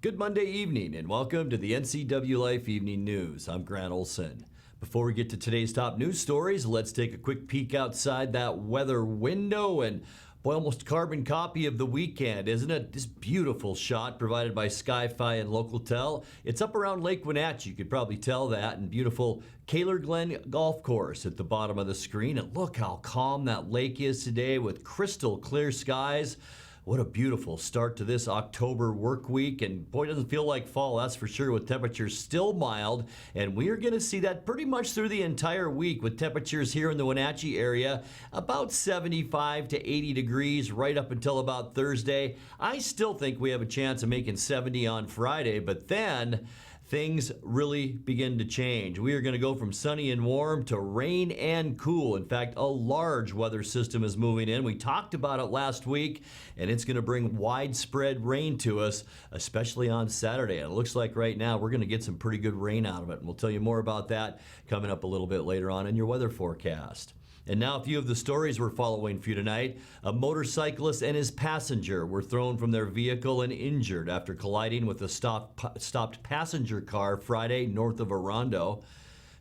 Good Monday evening and welcome to the NCWLIFE Evening News. I'm Grant Olson. Before we get to today's top news stories, let's take a quick peek outside that weather window and boy, almost a carbon copy of the weekend, isn't it? This beautiful shot provided by Sky-Fi and Localtel. It's up around Lake Wenatchee, you could probably tell that, and beautiful Kaler Glen Golf Course at the bottom of the screen. And look how calm that lake is today with crystal clear skies. What a beautiful start to this October work week, and boy, it doesn't feel like fall, that's for sure, with temperatures still mild, and we are going to see that pretty much through the entire week with temperatures here in the Wenatchee area about 75 to 80 degrees right up until about Thursday. I still think we have a chance of making 70 on Friday, but then things really begin to change. We are going to go from sunny and warm to rain and cool. In fact, a large weather system is moving in. We talked about it last week, and it's going to bring widespread rain to us, especially on Saturday. And it looks like right now we're going to get some pretty good rain out of it. And we'll tell you more about that coming up a little bit later on in your weather forecast. And now a few of the stories we're following for you tonight. A motorcyclist and his passenger were thrown from their vehicle and injured after colliding with a stopped passenger car Friday north of Orondo.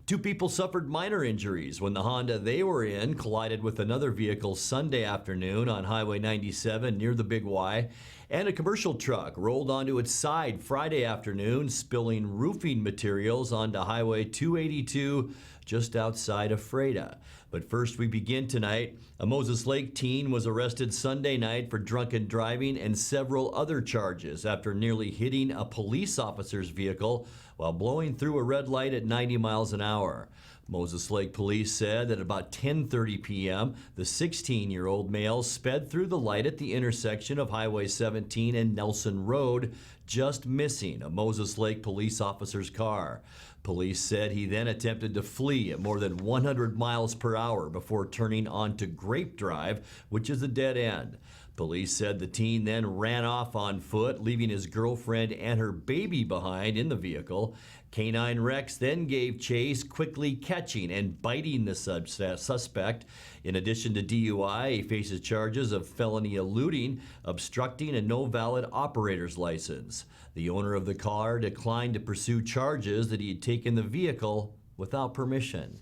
Two people suffered minor injuries when the Honda they were in collided with another vehicle Sunday afternoon on Highway 97 near the Big Y. And a commercial truck rolled onto its side Friday afternoon, spilling roofing materials onto Highway 282 just outside of Freda. But first we begin tonight. A Moses Lake teen was arrested Sunday night for drunken driving and several other charges after nearly hitting a police officer's vehicle while blowing through a red light at 90 miles an hour. Moses Lake police said that at about 10:30 p.m., the 16-year-old male sped through the light at the intersection of Highway 17 and Nelson Road, just missing a Moses Lake police officer's car. Police said he then attempted to flee at more than 100 miles per hour before turning onto Grape Drive, which is a dead end. Police said the teen then ran off on foot, leaving his girlfriend and her baby behind in the vehicle. Canine Rex then gave chase, quickly catching and biting the suspect. In addition to DUI, he faces charges of felony eluding, obstructing, and no valid operator's license. The owner of the car declined to pursue charges that he had taken the vehicle without permission.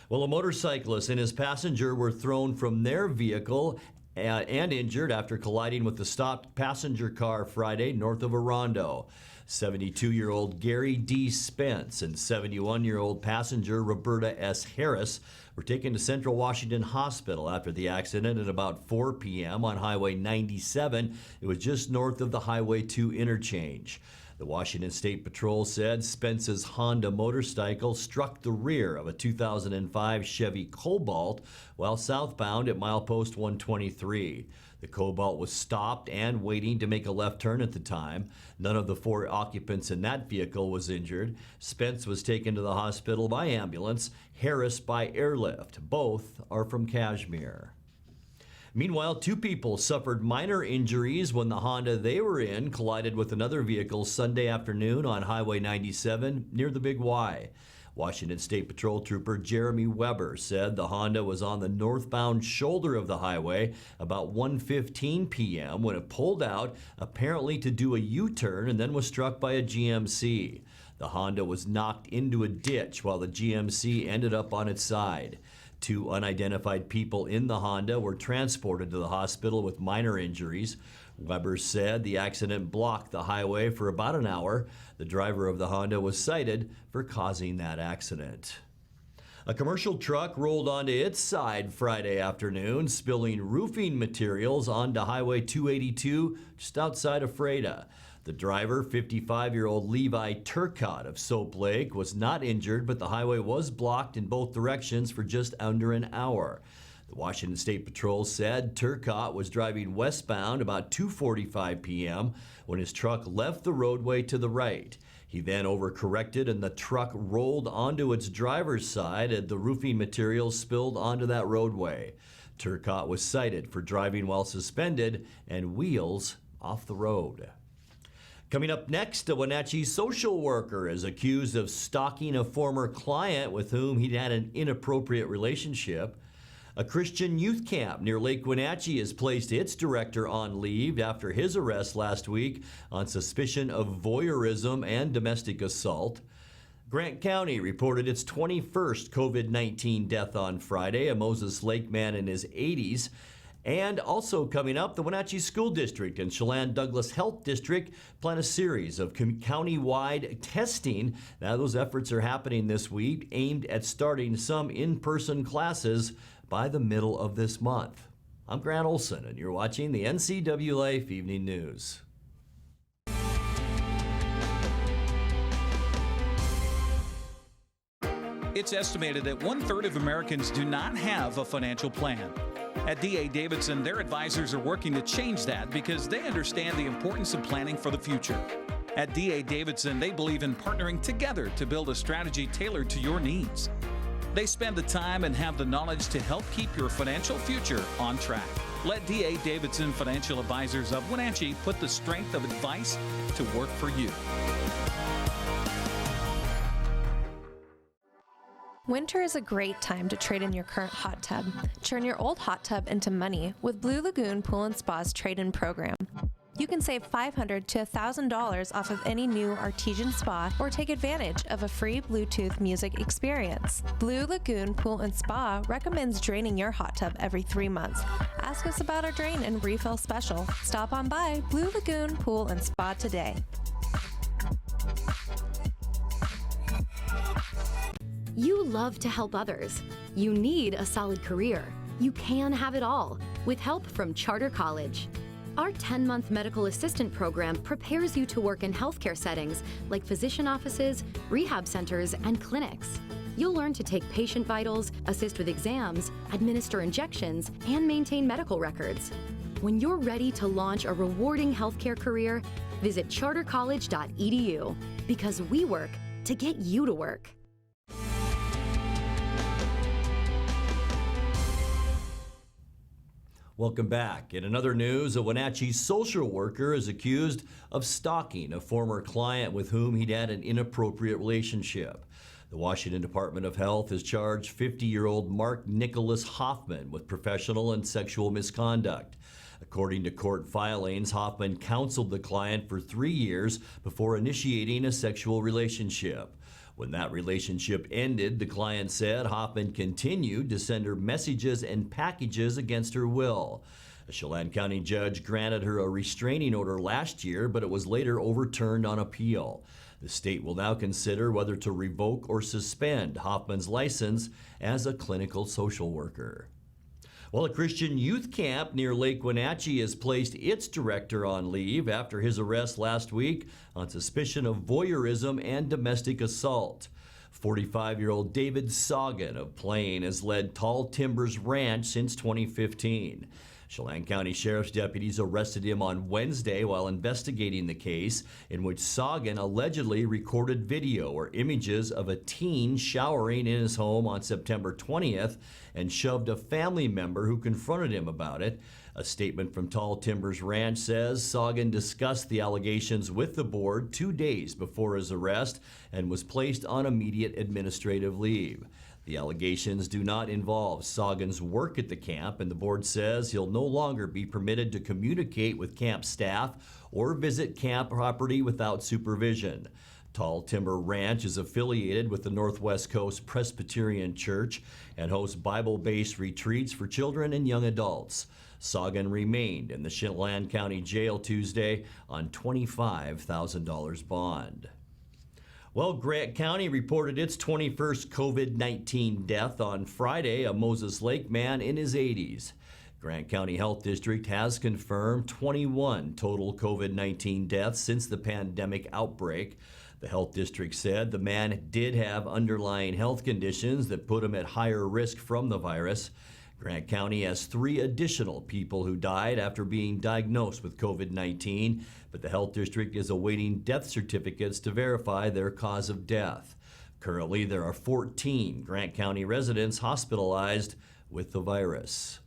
Well, a motorcyclist and his passenger were thrown from their vehicle and injured after colliding with the stopped passenger car Friday north of Orondo. 72-year-old Gary D. Spence and 71-year-old passenger Roberta S. Harris were taken to Central Washington Hospital after the accident at about 4 p.m. on Highway 97. It was just north of the Highway 2 interchange. The Washington State Patrol said Spence's Honda motorcycle struck the rear of a 2005 Chevy Cobalt while southbound at milepost 123. The Cobalt was stopped and waiting to make a left turn at the time. None of the four occupants in that vehicle was injured. Spence was taken to the hospital by ambulance, Harris by airlift. Both are from Kashmir. Meanwhile, two people suffered minor injuries when the Honda they were in collided with another vehicle Sunday afternoon on Highway 97 near the Big Y. Washington State Patrol Trooper Jeremy Weber said the Honda was on the northbound shoulder of the highway about 1:15 p.m. when it pulled out, apparently to do a U-turn, and then was struck by a GMC. The Honda was knocked into a ditch while the GMC ended up on its side. Two unidentified people in the Honda were transported to the hospital with minor injuries. Weber said the accident blocked the highway for about an hour. The driver of the Honda was cited for causing that accident. A commercial truck rolled onto its side Friday afternoon, spilling roofing materials onto Highway 282 just outside of Freda. The driver, 55-year-old Levi Turcott of Soap Lake, was not injured, but the highway was blocked in both directions for just under an hour. The Washington State Patrol said Turcott was driving westbound about 2:45 p.m. when his truck left the roadway to the right. He then overcorrected and the truck rolled onto its driver's side and the roofing materials spilled onto that roadway. Turcott was cited for driving while suspended and wheels off the road. Coming up next, a Wenatchee social worker is accused of stalking a former client with whom he'd had an inappropriate relationship. A Christian youth camp near Lake Wenatchee has placed its director on leave after his arrest last week on suspicion of voyeurism and domestic assault. Grant County reported its 21st COVID-19 death on Friday, a Moses Lake man in his 80s. And also coming up, the Wenatchee School District and Chelan Douglas Health District plan a series of county-wide testing. Now, those efforts are happening this week, aimed at starting some in-person classes by the middle of this month. I'm Grant Olson, and you're watching the NCWLIFE Evening News. It's estimated that 1/3 of Americans do not have a financial plan. At D.A. Davidson, their advisors are working to change that because they understand the importance of planning for the future. At D.A. Davidson, they believe in partnering together to build a strategy tailored to your needs. They spend the time and have the knowledge to help keep your financial future on track. Let D.A. Davidson Financial Advisors of Wenatchee put the strength of advice to work for you. Winter is a great time to trade in your current hot tub. Turn your old hot tub into money with Blue Lagoon Pool & Spa's trade-in program. You can save $500 to $1,000 off of any new artesian spa or take advantage of a free Bluetooth music experience. Blue Lagoon Pool & Spa recommends draining your hot tub every 3 months. Ask us about our drain and refill special. Stop on by Blue Lagoon Pool & Spa today. You love to help others. You need a solid career. You can have it all with help from Charter College. Our 10-month medical assistant program prepares you to work in healthcare settings like physician offices, rehab centers, and clinics. You'll learn to take patient vitals, assist with exams, administer injections, and maintain medical records. When you're ready to launch a rewarding healthcare career, visit chartercollege.edu because we work to get you to work. Welcome back. In another news, a Wenatchee social worker is accused of stalking a former client with whom he'd had an inappropriate relationship. The Washington Department of Health has charged 50-year-old Mark Nicholas Hoffman with professional and sexual misconduct. According to court filings, Hoffman counseled the client for 3 years before initiating a sexual relationship. When that relationship ended, the client said Hoffman continued to send her messages and packages against her will. A Chelan County judge granted her a restraining order last year, but it was later overturned on appeal. The state will now consider whether to revoke or suspend Hoffman's license as a clinical social worker. Well, a Christian youth camp near Lake Wenatchee has placed its director on leave after his arrest last week on suspicion of voyeurism and domestic assault. 45-year-old David Sagan of Plain has led Tall Timbers Ranch since 2015. Chelan County Sheriff's deputies arrested him on Wednesday while investigating the case in which Sagan allegedly recorded video or images of a teen showering in his home on September 20th and shoved a family member who confronted him about it. A statement from Tall Timbers Ranch says Sagan discussed the allegations with the board 2 days before his arrest and was placed on immediate administrative leave. The allegations do not involve Sagan's work at the camp, and the board says he'll no longer be permitted to communicate with camp staff or visit camp property without supervision. Tall Timber Ranch is affiliated with the Northwest Coast Presbyterian Church and hosts Bible-based retreats for children and young adults. Sagan remained in the Chelan County Jail Tuesday on $25,000 bond. Well, Grant County reported its 21st COVID-19 death on Friday, a Moses Lake man in his 80s. Grant County Health District has confirmed 21 total COVID-19 deaths since the pandemic outbreak. The health district said the man did have underlying health conditions that put him at higher risk from the virus. Grant County has 3 additional people who died after being diagnosed with COVID-19, but the health district is awaiting death certificates to verify their cause of death. Currently, there are 14 Grant County residents hospitalized with the virus.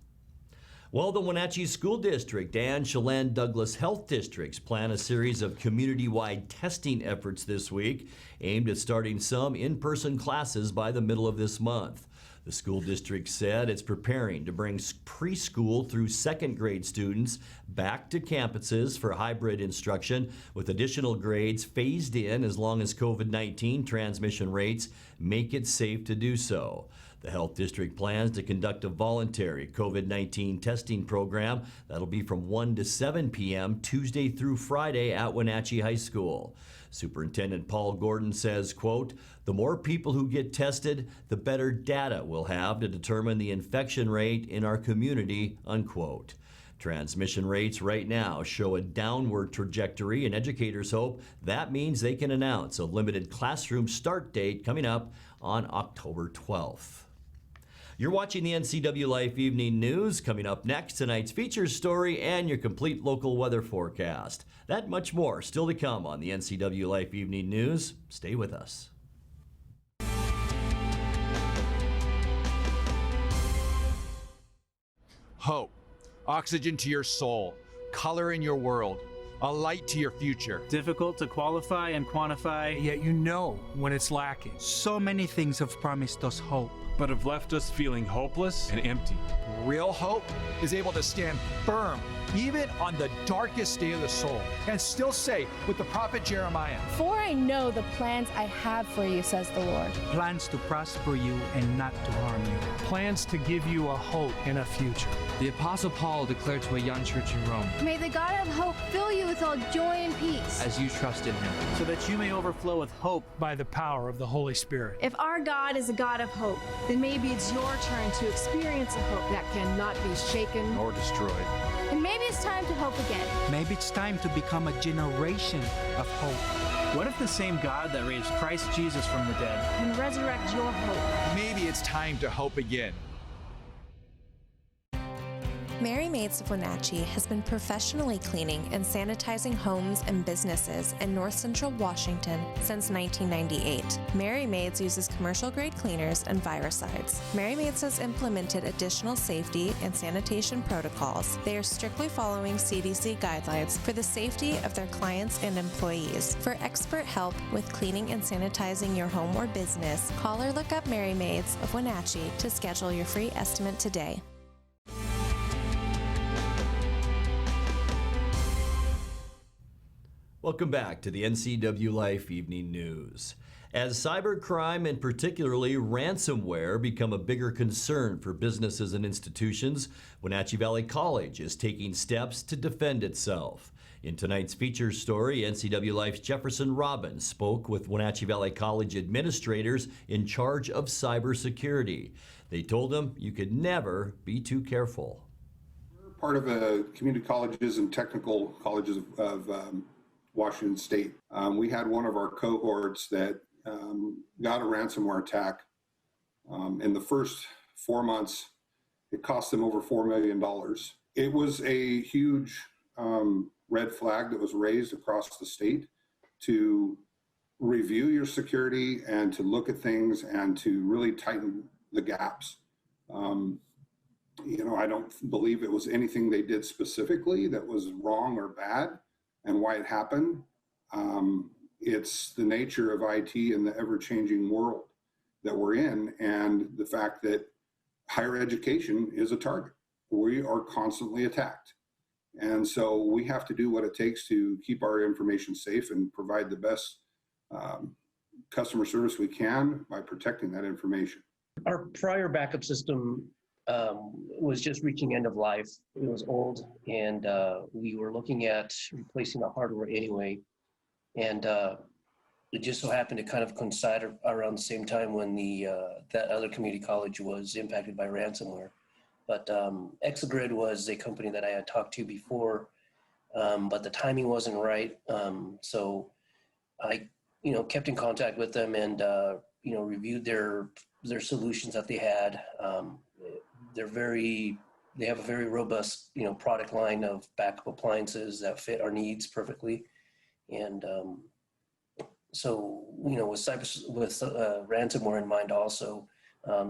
Well, the Wenatchee School District and Chelan Douglas Health Districts plan a series of community-wide testing efforts this week aimed at starting some in-person classes by the middle of this month. The school district said it's preparing to bring preschool through second grade students back to campuses for hybrid instruction, with additional grades phased in as long as COVID-19 transmission rates make it safe to do so. The health district plans to conduct a voluntary COVID-19 testing program that'll be from 1 to 7 p.m. Tuesday through Friday at Wenatchee High School. Superintendent Paul Gordon says, quote, "The more people who get tested, the better data we'll have to determine the infection rate in our community," unquote. Transmission rates right now show a downward trajectory, and educators hope that means they can announce a limited classroom start date coming up on October 12th. You're watching the NCWLIFE Evening News. Coming up next, tonight's features story and your complete local weather forecast. That much more still to come on the NCWLIFE Evening News. Stay with us. Hope, oxygen to your soul, color in your world, a light to your future. Difficult to qualify and quantify. Yet you know when it's lacking. So many things have promised us hope, but have left us feeling hopeless and empty. Real hope is able to stand firm even on the darkest day of the soul and still say with the prophet Jeremiah, "For I know the plans I have for you, says the Lord. Plans to prosper you and not to harm you. Plans to give you a hope and a future." The Apostle Paul declared to a young church in Rome, May the God of hope fill you with all joy and peace, as you trust in him, so that you may overflow with hope by the power of the Holy Spirit. If our God is a God of hope, then maybe it's your turn to experience a hope that cannot be shaken or destroyed. And maybe it's time to hope again. Maybe it's time to become a generation of hope. What if the same God that raised Christ Jesus from the dead And resurrect your hope? Maybe it's time to hope again. Mary Maids of Wenatchee has been professionally cleaning and sanitizing homes and businesses in North Central Washington since 1998. Mary Maids uses commercial-grade cleaners and viricides. Mary Maids has implemented additional safety and sanitation protocols. They are strictly following CDC guidelines for the safety of their clients and employees. For expert help with cleaning and sanitizing your home or business, call or look up Mary Maids of Wenatchee to schedule your free estimate today. Welcome back to the NCWLIFE Evening News. As cybercrime and particularly ransomware become a bigger concern for businesses and institutions, Wenatchee Valley College is taking steps to defend itself. In tonight's features story, NCWLIFE's Jefferson Robbins spoke with Wenatchee Valley College administrators in charge of cybersecurity. They told them you could never be too careful. We're part of the community colleges and technical colleges of Washington State. We had one of our cohorts that got a ransomware attack. In the first 4 months, it cost them over $4 million. It was a huge red flag that was raised across the state to review your security and to look at things and to really tighten the gaps. I don't believe it was anything they did specifically that was wrong or bad. And why it happened, it's the nature of IT and the ever-changing world that we're in, and the fact that higher education is a target. We are constantly attacked. And so we have to do what it takes to keep our information safe and provide the best customer service we can by protecting that information. Our prior backup system was just reaching end of life. It was old, and we were looking at replacing the hardware anyway. And it just so happened to kind of coincide around the same time when that other community college was impacted by ransomware. But Exagrid was a company that I had talked to before, but the timing wasn't right. So I, kept in contact with them and reviewed their solutions that they had. They have a very robust, product line of backup appliances that fit our needs perfectly. And so, with ransomware in mind also,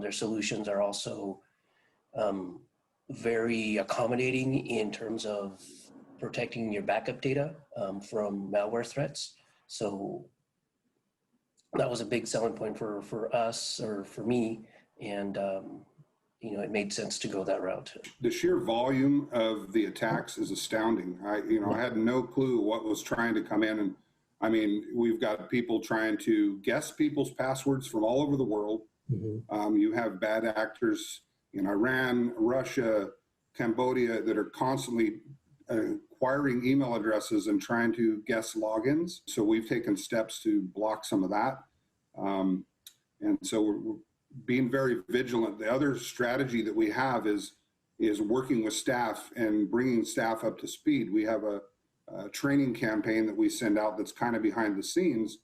their solutions are also very accommodating in terms of protecting your backup data from malware threats. So that was a big selling point for us, or for me, And, it made sense to go that route. The sheer volume of the attacks is astounding. I had no clue what was trying to come in. And I mean, we've got people trying to guess people's passwords from all over the world. You have bad actors in Iran, Russia, Cambodia that are constantly acquiring email addresses and trying to guess logins. So we've taken steps to block some of that. And so we're being very vigilant. The other strategy that we have is working with staff and bringing staff up to speed. We have a training campaign that we send out that's kind of behind the scenes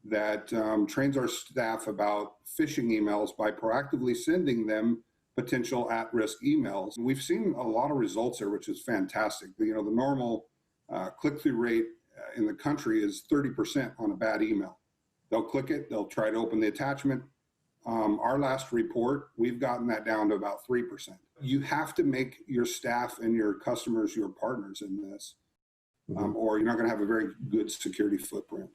that trains our staff about phishing emails by proactively sending them potential at-risk emails. We've seen a lot of results there, which is fantastic. The normal click-through rate in the country is 30% on a bad email. They'll click it, they'll try to open the attachment. Our last report, we've gotten that down to about 3%. You have to make your staff and your customers your partners in this, or you're not going to have a very good security footprint.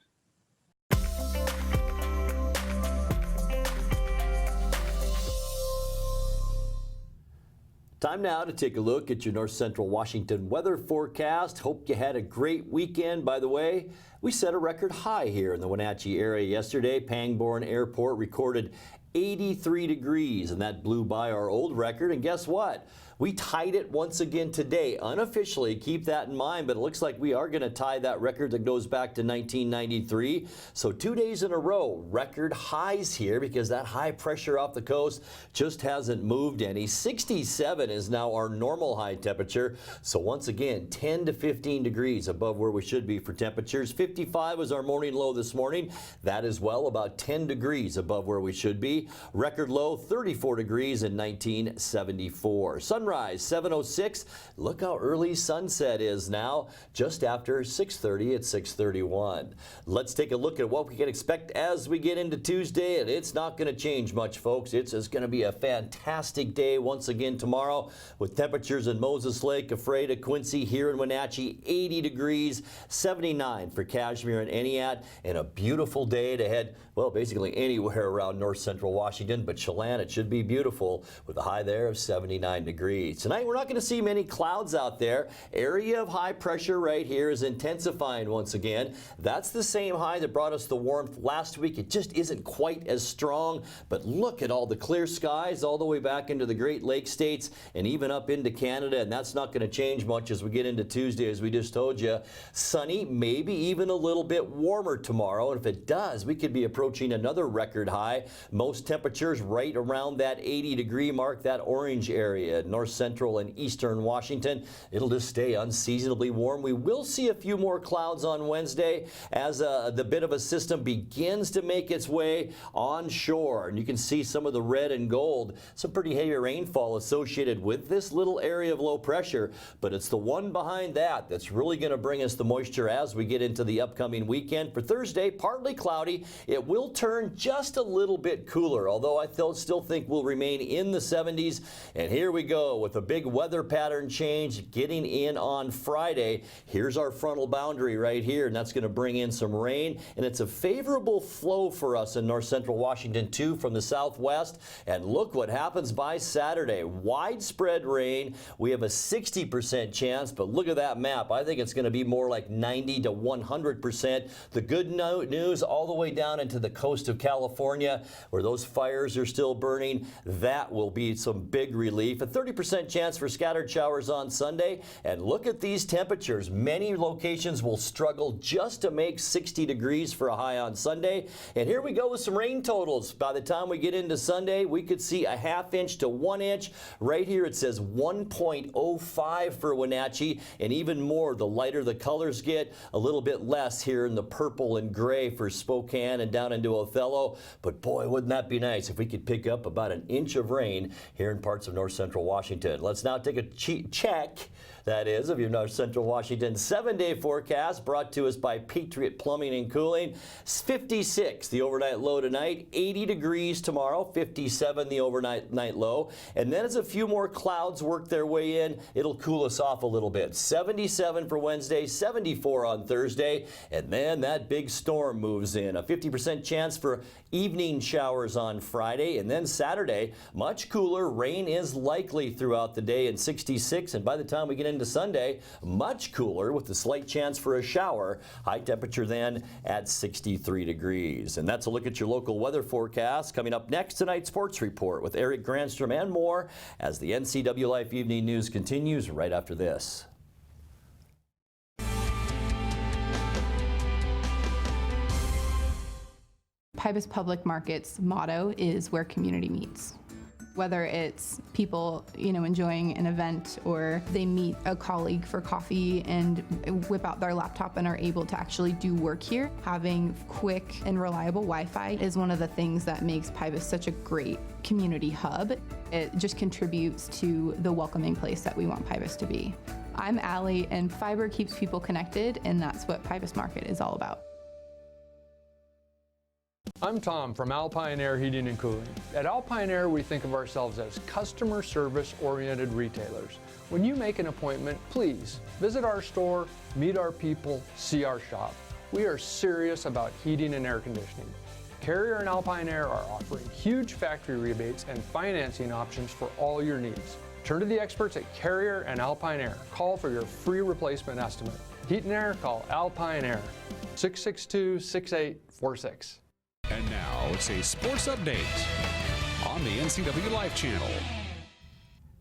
Time now to take a look at your North Central Washington weather forecast. Hope you had a great weekend. By the way, we set a record high here in the Wenatchee area yesterday. Pangbourne Airport recorded 83 degrees, and that blew by our old record. And guess what? We tied it once again today, unofficially. Keep that in mind, but it looks like we are going to tie that record that goes back to 1993. So 2 days in a row, record highs here because that high pressure off the coast just hasn't moved any. 67 is now our normal high temperature. So once again, 10 to 15 degrees above where we should be for temperatures. 55 was our morning low this morning. That is well about 10 degrees above where we should be. Record low, 34 degrees in 1974. Sunrise 7:06. Look how early sunset is now, just after 6:30 at 6:31. Let's take a look at what we can expect as we get into Tuesday, and it's not going to change much, folks. It's just going to be a fantastic day once again tomorrow with temperatures in Moses Lake, Ephrata, Quincy, here in Wenatchee, 80 degrees, 79 for Kashmir and Entiat, and a beautiful day to head, well, basically anywhere around north central Washington, but Chelan, it should be beautiful with a high there of 79 degrees. Tonight, we're not going to see many clouds out there. Area of high pressure right here is intensifying once again. That's the same high that brought us the warmth last week. It just isn't quite as strong, but look at all the clear skies all the way back into the Great Lakes states and even up into Canada, and that's not going to change much as we get into Tuesday, as we just told you. Sunny, maybe even a little bit warmer tomorrow, and if it does, we could be approaching another record high. Most temperatures right around that 80-degree mark, that orange area, north central and eastern Washington. It'll just stay unseasonably warm. We will see a few more clouds on Wednesday as the bit of a system begins to make its way onshore. And you can see some of the red and gold, some pretty heavy rainfall associated with this little area of low pressure. But it's the one behind that that's really going to bring us the moisture as we get into the upcoming weekend. For Thursday, partly cloudy. It will turn just a little bit cooler, although I still think we'll remain in the 70s. And here we go with a big weather pattern change getting in on Friday. Here's our frontal boundary right here, and that's going to bring in some rain, and it's a favorable flow for us in north central Washington too from the southwest. And look what happens by Saturday. Widespread rain. We have a 60% chance, but look at that map. I think it's going to be more like 90 to 100%. The good news, all the way down into the coast of California where those fires are still burning, that will be some big relief. A 30% chance for scattered showers on Sunday. And look at these temperatures. Many locations will struggle just to make 60 degrees for a high on Sunday. And here we go with some rain totals. By the time we get into Sunday, we could see a ½ inch to 1 inch. Right here it says 1.05 for Wenatchee, and even more the lighter the colors get, a little bit less here in the purple and gray for Spokane and down into Othello. But boy, wouldn't that be nice if we could pick up about an inch of rain here in parts of north central Washington. Let's now take a check that is, of your Central Washington 7-day forecast, brought to us by Patriot Plumbing and Cooling. 56 the overnight low tonight, 80 degrees tomorrow, 57 the overnight low. And then as a few more clouds work their way in, it'll cool us off a little bit. 77 for Wednesday, 74 on Thursday, and then that big storm moves in. A 50% chance for evening showers on Friday, and then Saturday, much cooler. Rain is likely throughout the day in 66, and by the time we get into Sunday, much cooler with a slight chance for a shower. High temperature then at 63 degrees. And that's a look at your local weather forecast. Coming up next, tonight's sports report with Eric Granstrom and more as the NCWLIFE Evening News continues right after this. Pybus Public Market's motto is where community meets. Whether it's people, enjoying an event, or they meet a colleague for coffee and whip out their laptop and are able to actually do work here, having quick and reliable Wi-Fi is one of the things that makes Pybus such a great community hub. It just contributes to the welcoming place that we want Pybus to be. I'm Allie, and fiber keeps people connected, and that's what Pybus Market is all about. I'm Tom from Alpine Air Heating and Cooling. At Alpine Air, we think of ourselves as customer service-oriented retailers. When you make an appointment, please visit our store, meet our people, see our shop. We are serious about heating and air conditioning. Carrier and Alpine Air are offering huge factory rebates and financing options for all your needs. Turn to the experts at Carrier and Alpine Air. Call for your free replacement estimate. Heat and air, call Alpine Air, 662-6846. And now it's a sports update on the NCWLIFE channel.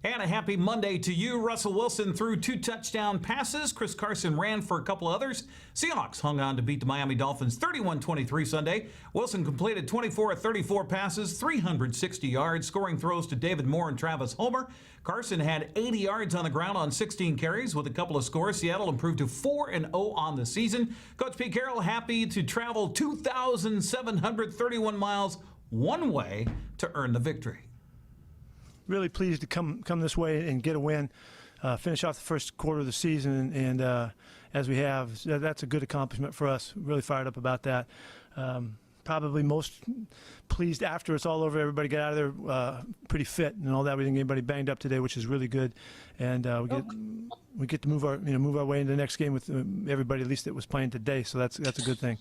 And a happy Monday to you. Russell Wilson threw 2 touchdown passes. Chris Carson ran for a couple others. Seahawks hung on to beat the Miami Dolphins 31-23 Sunday. Wilson completed 24 of 34 passes, 360 yards, scoring throws to David Moore and Travis Homer. Carson had 80 yards on the ground on 16 carries with a couple of scores. Seattle improved to 4-0 on the season. Coach Pete Carroll happy to travel 2,731 miles one way to earn the victory. Really pleased to come this way and get a win, finish off the first quarter of the season, and as we have, that's a good accomplishment for us. Really fired up about that. Probably most pleased after it's all over. Everybody got out of there pretty fit and all that. We didn't get anybody banged up today, which is really good. And we get to move our way into the next game with everybody at least that was playing today. So that's a good thing.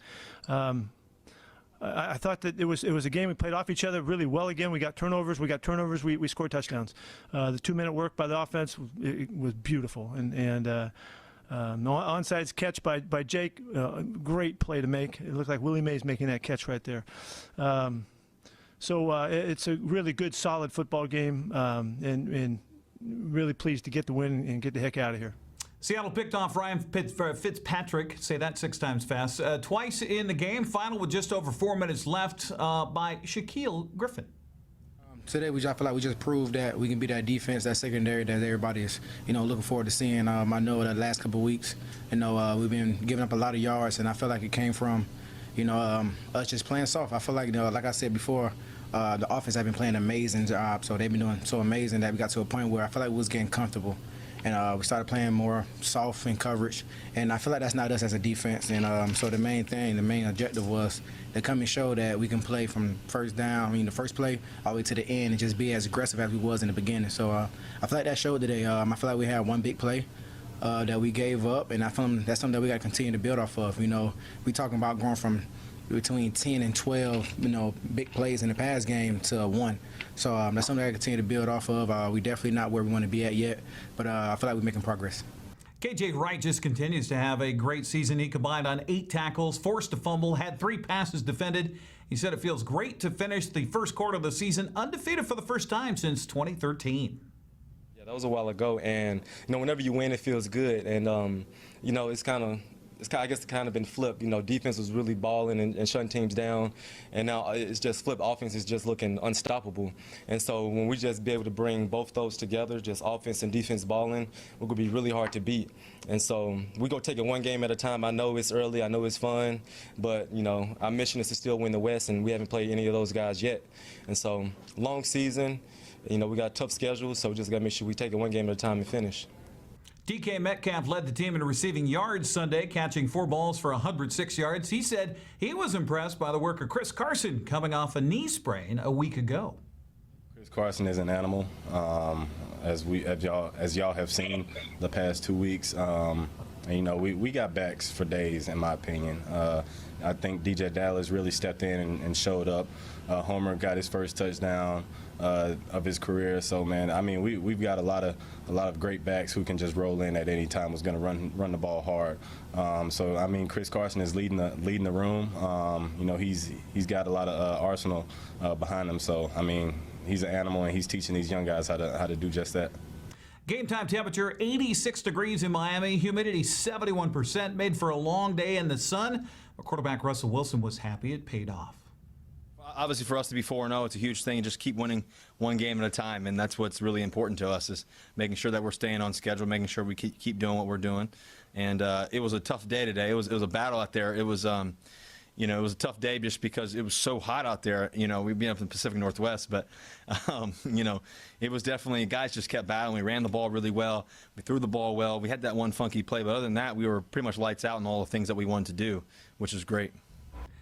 I thought that it was a game we played off each other really well again. We got turnovers. We scored touchdowns. The 2-minute work by the offense was beautiful. And onside catch by Jake, great play to make. It looked like Willie Mays making that catch right there. So it's a really good, solid football game, and really pleased to get the win and get the heck out of here. Seattle picked off Ryan Fitzpatrick, say that 6 times fast, twice in the game. Final with just over 4 minutes left by Shaquille Griffin. Today, I feel like we just proved that we can be that defense, that secondary that everybody is, looking forward to seeing. I know the last couple of weeks, we've been giving up a lot of yards, and I feel like it came from, us just playing soft. I feel like, like I said before, the offense have been playing an amazing job, so they've been doing so amazing that we got to a point where I feel like we was getting comfortable. And we started playing more soft in coverage. And I feel like that's not us as a defense. And so the main objective was to come and show that we can play from first down, the first play, all the way to the end and just be as aggressive as we was in the beginning. So I feel like that showed today. I feel like we had one big play that we gave up, and I feel like that's something that we got to continue to build off of. We talking about going from between 10 and 12, big plays in the pass game to 1. So that's something I continue to build off of. We're definitely not where we want to be at yet, but I feel like we're making progress. KJ Wright just continues to have a great season. He combined on 8 tackles, forced a fumble, had 3 passes defended. He said it feels great to finish the first quarter of the season undefeated for the first time since 2013. Yeah, that was a while ago, and whenever you win, it feels good, and it's I guess it's kind of been flipped. Defense was really balling and shutting teams down, and now it's just flipped. Offense is just looking unstoppable. And so when we just be able to bring both those together, just offense and defense balling, we're going to be really hard to beat. And so we're going to take it one game at a time. I know it's early. I know it's fun. But, our mission is to still win the West, and we haven't played any of those guys yet. And so long season, we got a tough schedule, so we just got to make sure we take it one game at a time and finish. DK Metcalf led the team in receiving yards Sunday, catching 4 balls for 106 yards. He said he was impressed by the work of Chris Carson coming off a knee sprain a week ago. Chris Carson is an animal, as y'all have seen the past 2 weeks. And, you know, we got backs for days, in my opinion. I think DJ Dallas really stepped in and showed up. Homer got his first touchdown of his career. So, man, I mean, we've got a lot of great backs who can just roll in at any time. Was going to run the ball hard. So, I mean, Chris Carson is leading the room. You know, he's got a lot of arsenal behind him. So, I mean, he's an animal, and he's teaching these young guys how to do just that. Game time temperature 86 degrees in Miami, humidity 71%, made for a long day in the sun. But quarterback Russell Wilson was happy it paid off. Obviously, for us to be 4-0, it's a huge thing, and just keep winning one game at a time, and that's what's really important to us, is making sure that we're staying on schedule, making sure we keep doing what we're doing. And it was a tough day today. It was a battle out there. It was you know, it was a tough day just because it was so hot out there. You know, we've been up in the Pacific Northwest, but, you know, it was definitely, guys just kept battling. We ran the ball really well. We threw the ball well. We had that one funky play, but other than that, we were pretty much lights out in all the things that we wanted to do, which is great.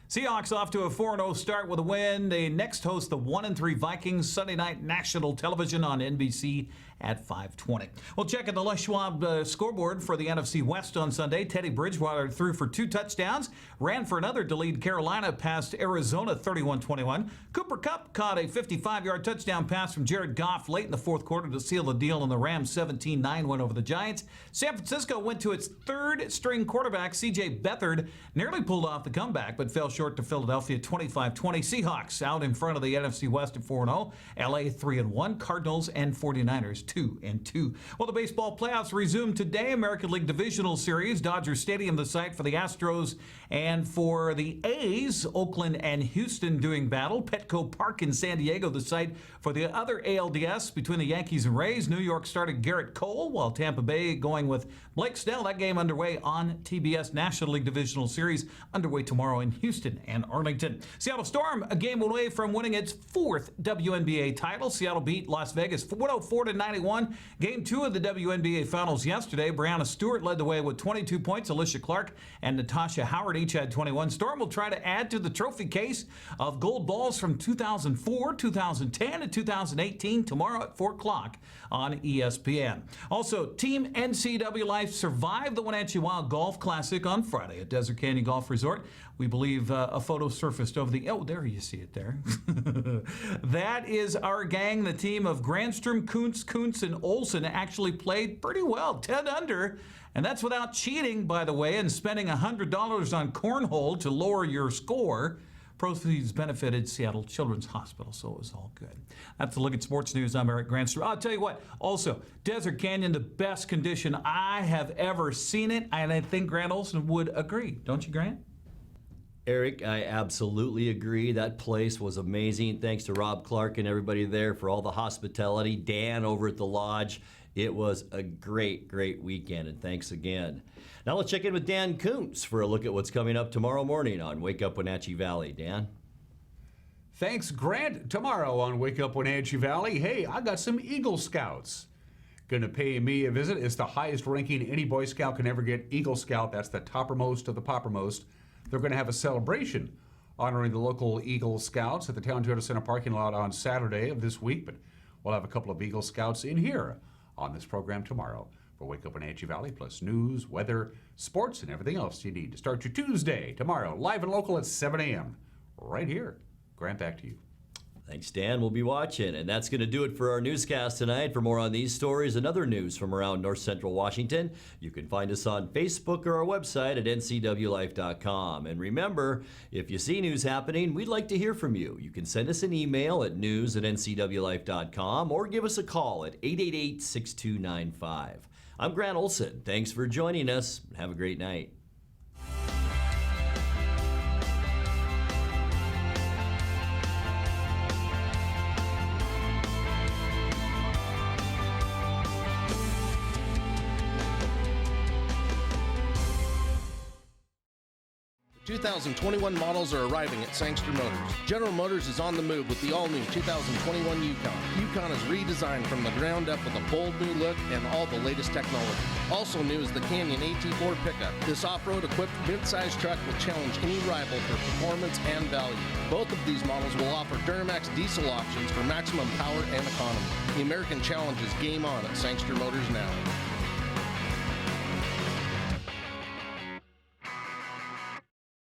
Seahawks off to a 4-0 start with a win. They next host the 1-3 Vikings Sunday night national television on NBC at 5:20. Well, checking the Les Schwab scoreboard for the NFC West on Sunday. Teddy Bridgewater threw for 2 touchdowns, ran for another to lead Carolina past Arizona 31-21. Cooper Kupp caught a 55-yard touchdown pass from Jared Goff late in the fourth quarter to seal the deal, and the Rams 17-9 win over the Giants. San Francisco went to its third-string quarterback, C.J. Beathard, nearly pulled off the comeback, but fell short to Philadelphia 25-20. Seahawks out in front of the NFC West at 4-0. LA 3-1. Cardinals and 49ers 2-2. Well, the baseball playoffs resume today. American League Divisional Series. Dodger Stadium the site for the Astros and for the A's. Oakland and Houston doing battle. Petco Park in San Diego the site for the other ALDS between the Yankees and Rays. New York started Garrett Cole, while Tampa Bay going with Blake Snell. That game underway on TBS. National League Divisional Series underway tomorrow in Houston and Arlington. Seattle Storm a game away from winning its 4th WNBA title. Seattle beat Las Vegas 104-91. Game 2 of the WNBA Finals yesterday. Breanna Stewart led the way with 22 points. Alicia Clark and Natasha Howard each had 21. Storm will try to add to the trophy case of gold balls from 2004, 2010, and 2018 tomorrow at 4 o'clock on ESPN. Also, Team NCWLIFE survived the Wenatchee Wild Golf Classic on Friday at Desert Canyon Golf Resort. We believe a photo surfaced over the, oh, there you see it there. That is our gang. The team of Granstrom, Kuntz, and Olsen actually played pretty well, 10 under. And that's without cheating, by the way, and spending $100 on cornhole to lower your score. Proceeds benefited Seattle Children's Hospital, so it was all good. That's a look at sports news. I'm Eric Granstrom. I'll tell you what, also, Desert Canyon, the best condition I have ever seen it, and I think Grant Olson would agree. Don't you, Grant? Eric, I absolutely agree. That place was amazing. Thanks to Rob Clark and everybody there for all the hospitality. Dan over at the lodge. It was a great, great weekend, and thanks again. Now let's check in with Dan Kuntz for a look at what's coming up tomorrow morning on Wake Up Wenatchee Valley. Dan? Thanks, Grant. Tomorrow on Wake Up Wenatchee Valley, hey, I got some Eagle Scouts. Gonna pay me a visit. It's the highest ranking any Boy Scout can ever get. Eagle Scout, that's the toppermost of the poppermost. They're going to have a celebration honoring the local Eagle Scouts at the Town Toyota Center parking lot on Saturday of this week, but we'll have a couple of Eagle Scouts in here on this program tomorrow for Wake Up Wenatchee Valley, plus news, weather, sports, and everything else you need to start your Tuesday tomorrow, live and local at 7 a.m. right here. Grant, back to you. Thanks, Dan. We'll be watching. And that's going to do it for our newscast tonight. For more on these stories and other news from around North Central Washington, you can find us on Facebook or our website at ncwlife.com. And remember, if you see news happening, we'd like to hear from you. You can send us an email at news@ncwlife.com or give us a call at 888-6295. I'm Grant Olson. Thanks for joining us. Have a great night. 2021 models are arriving at Sangster Motors. General Motors is on the move with the all-new 2021 Yukon. Yukon is redesigned from the ground up with a bold new look and all the latest technology. Also new is the Canyon AT4 pickup. This off-road equipped mid-size truck will challenge any rival for performance and value. Both of these models will offer Duramax diesel options for maximum power and economy. The American Challenge is game on at Sangster Motors now.